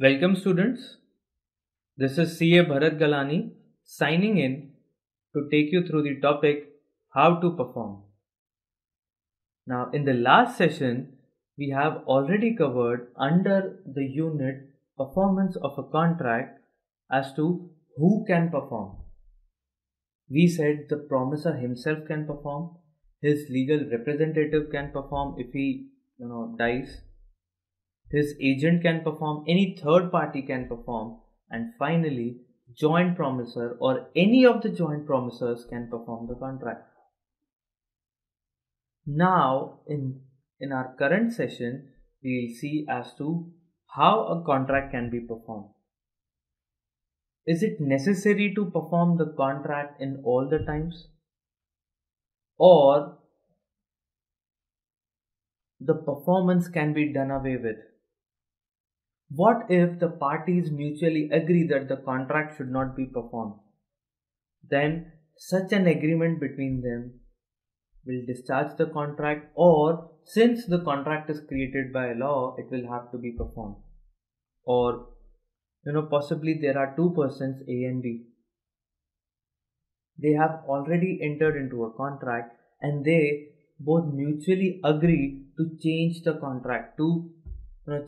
Welcome students, this is CA Bharat Galani signing in to take you through the topic how to perform. Now in the last session we have already covered under the unit performance of a contract as to who can perform. We said the promisor himself can perform, his legal representative can perform if he dies, his agent can perform, any third party can perform, and finally joint promisor or any of the joint promisors can perform the contract. Now in our current session we will see as to how a contract can be performed. Is it necessary to perform the contract in all the times, or the performance can be done away with? What if the parties mutually agree that the contract should not be performed? Then such an agreement between them will discharge the contract, or since the contract is created by law, it will have to be performed. Or possibly there are two persons, A and B. They have already entered into a contract and they both mutually agree to change the contract, to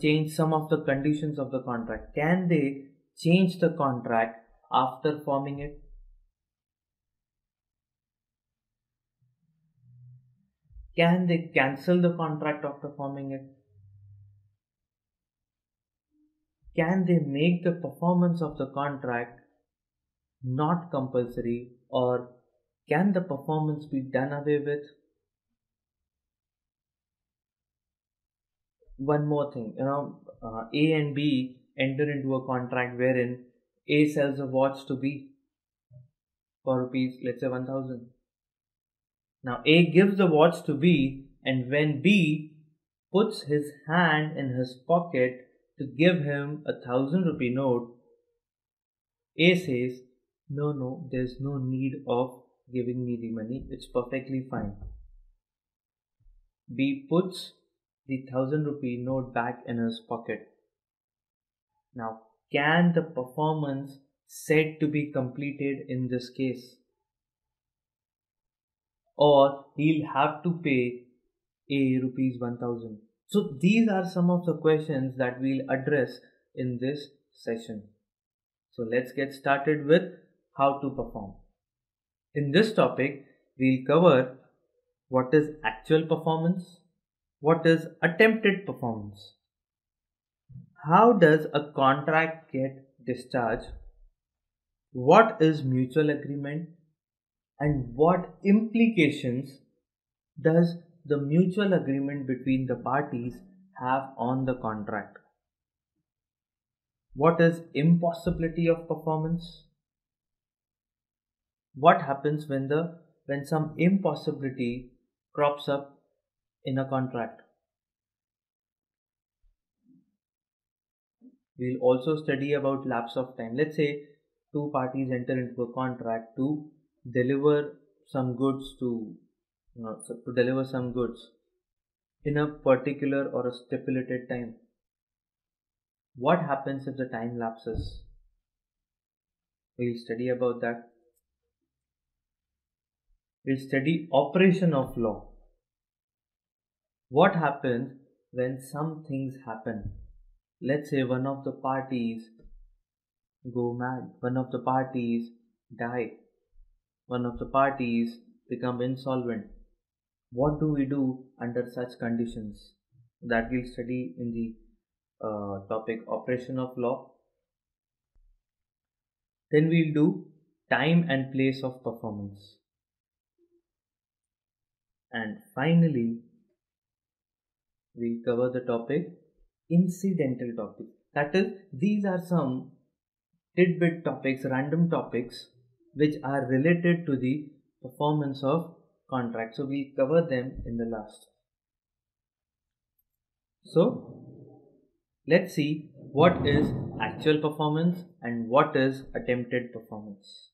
change some of the conditions of the contract. Can they change the contract after forming it? Can they cancel the contract after forming it? Can they make the performance of the contract not compulsory, or can the performance be done away with? One more thing, A and B enter into a contract wherein A sells a watch to B for rupees, let's say 1000. Now A gives the watch to B, and when B puts his hand in his pocket to give him a 1000 rupee note, A says, no, there's no need of giving me the money, it's perfectly fine. B puts the 1000 rupee note back in his pocket. Now, can the performance said to be completed in this case? Or he'll have to pay A rupees 1000. So these are some of the questions that we'll address in this session. So let's get started with how to perform. In this topic, we'll cover what is actual performance, what is attempted performance, how does a contract get discharged, what is mutual agreement, and what implications does the mutual agreement between the parties have on the contract. What is impossibility of performance? What happens when some impossibility crops up in a contract? We'll also study about lapse of time. Let's say two parties enter into a contract to deliver some goods in a particular or a stipulated time. What happens if the time lapses? We'll study about that. We'll study operation of law. What happens when some things happen? Let's say one of the parties go mad, one of the parties die, one of the parties become insolvent. What do we do under such conditions? That we'll study in the topic operation of law. Then we'll do time and place of performance. And finally, we'll cover the topic incidental topics. That is, these are some tidbit topics, random topics which are related to the performance of contract. So we cover them in the last. So let's see what is actual performance and what is attempted performance.